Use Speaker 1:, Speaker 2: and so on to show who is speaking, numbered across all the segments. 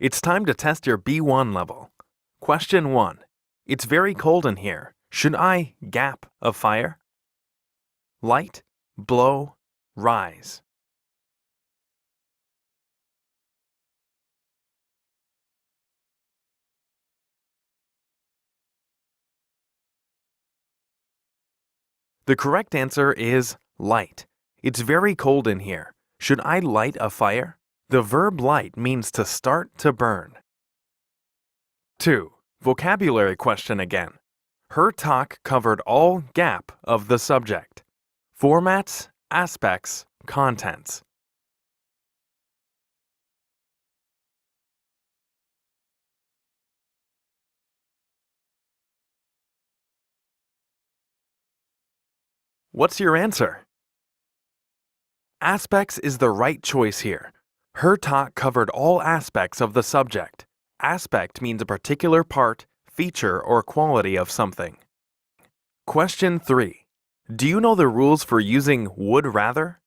Speaker 1: It's time to test your B1 level. Question 1. It's very cold in here. Should I gap a fire? Light, blow, rise. The correct answer is light. It's very cold in here. Should I light a fire? The verb light means to start to burn. 2. Vocabulary question again. Her talk covered all gap of the subject. Formats, aspects, contents. What's your answer? Aspects is the right choice here. Her talk covered all aspects of the subject. Aspect means a particular part, feature, or quality of something. Question 3. Do you know the rules for using would rather?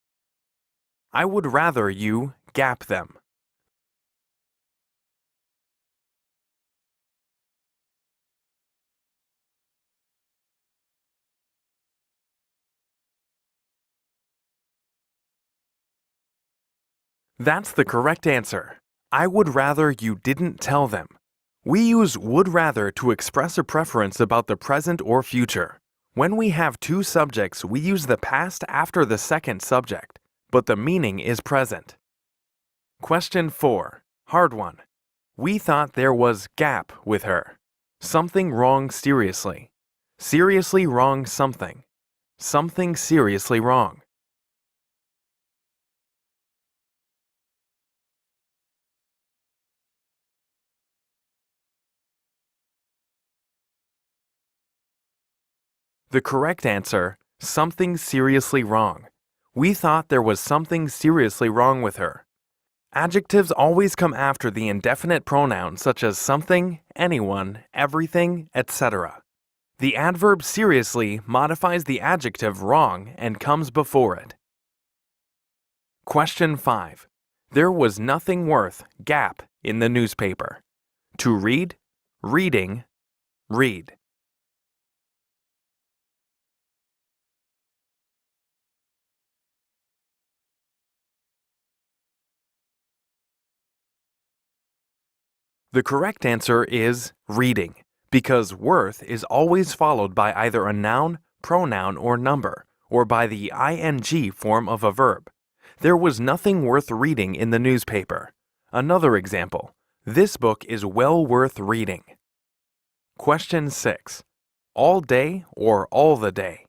Speaker 1: I would rather you gap them. That's the correct answer. I would rather you didn't tell them. We use would rather to express a preference about the present or future. When we have two subjects, we use the past after the second subject, but the meaning is present. Question 4. Hard one. We thought there was gap with her. Something wrong seriously. Seriously wrong something. Something seriously wrong. The correct answer, something seriously wrong. We thought there was something seriously wrong with her. Adjectives always come after the indefinite pronoun such as something, anyone, everything, etc. The adverb seriously modifies the adjective wrong and comes before it. Question 5. There was nothing worth gap in the newspaper. To read, reading, read. The correct answer is reading, because worth is always followed by either a noun, pronoun, or number, or by the ing form of a verb. There was nothing worth reading in the newspaper. Another example, this book is well worth reading. Question 6. All day or all the day?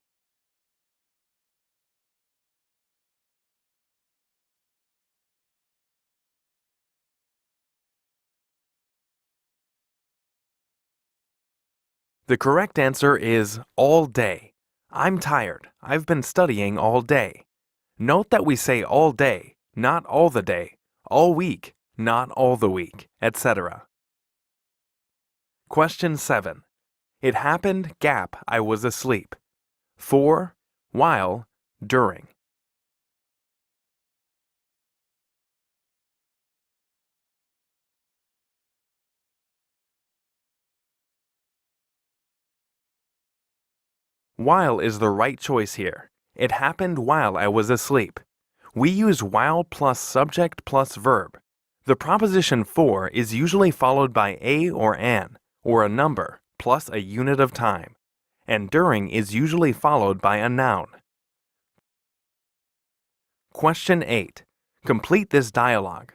Speaker 1: The correct answer is all day. I'm tired. I've been studying all day. Note that we say all day, not all the day, all week, not all the week, etc. Question 7. It happened gap I was asleep. For, while, during. While is the right choice here. It happened while I was asleep. We use while plus subject plus verb. The proposition for is usually followed by a or an, or a number, plus a unit of time. And during is usually followed by a noun. Question 8. Complete this dialogue.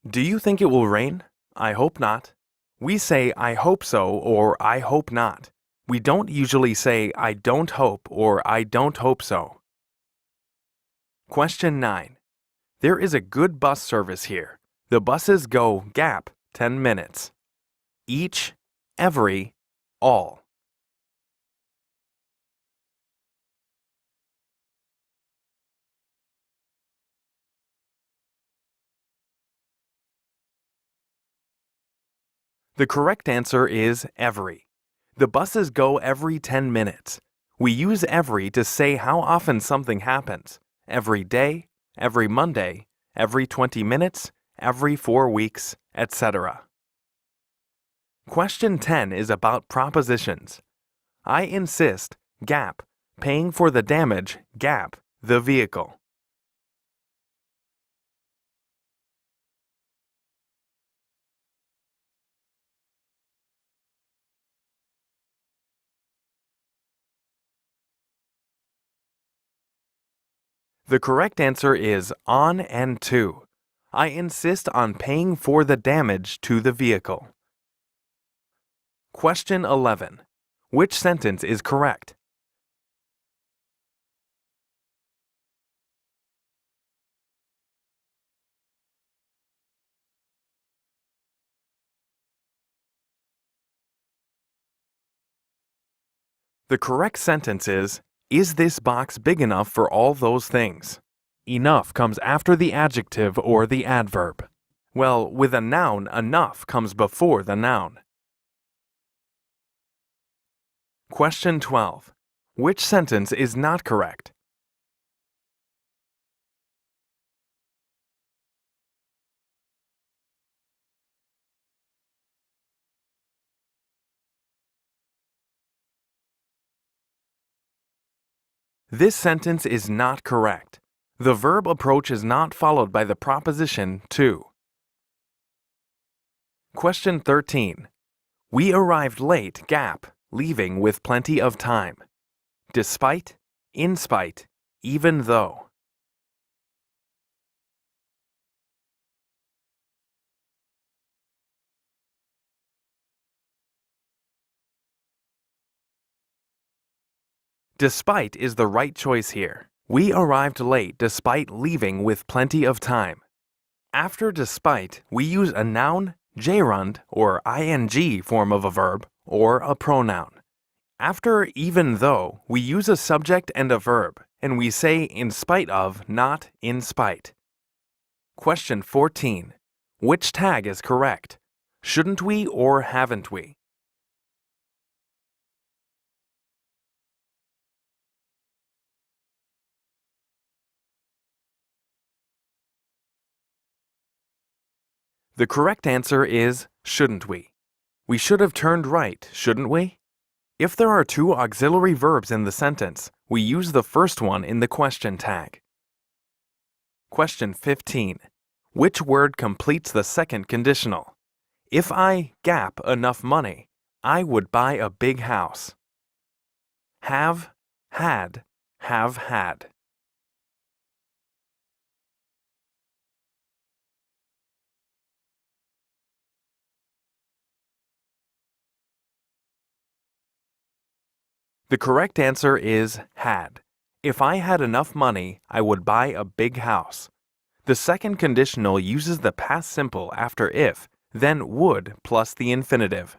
Speaker 1: Do you think it will rain? I hope not. We say I hope so or I hope not. We don't usually say I don't hope or I don't hope so. Question 9. There is a good bus service here. The buses go gap 10 minutes. Each, every, all. The correct answer is every. The buses go every 10 minutes. We use every to say how often something happens. Every day, every Monday, every 20 minutes, every 4 weeks, etc. Question 10 is about propositions. I insist, gap, paying for the damage, gap, the vehicle. The correct answer is on and to. I insist on paying for the damage to the vehicle. Question 11. Which sentence is correct? The correct sentence is this box big enough for all those things? Enough comes after the adjective or the adverb. Well, with a noun, enough comes before the noun. Question 12. Which sentence is not correct? This sentence is not correct. The verb approach is not followed by the proposition to. Question 13. We arrived late, gap, leaving with plenty of time. Despite, in spite, even though. Despite is the right choice here. We arrived late despite leaving with plenty of time. After despite, we use a noun, gerund, or ing form of a verb, or a pronoun. After even though, we use a subject and a verb, and we say in spite of, not in spite. Question 14. Which tag is correct? Shouldn't we or haven't we? The correct answer is shouldn't we. We should have turned right, shouldn't we? If there are two auxiliary verbs in the sentence, we use the first one in the question tag. Question 15. Which word completes the second conditional? If I gap enough money, I would buy a big house. Have had. The correct answer is had. If I had enough money, I would buy a big house. The second conditional uses the past simple after if, then would plus the infinitive.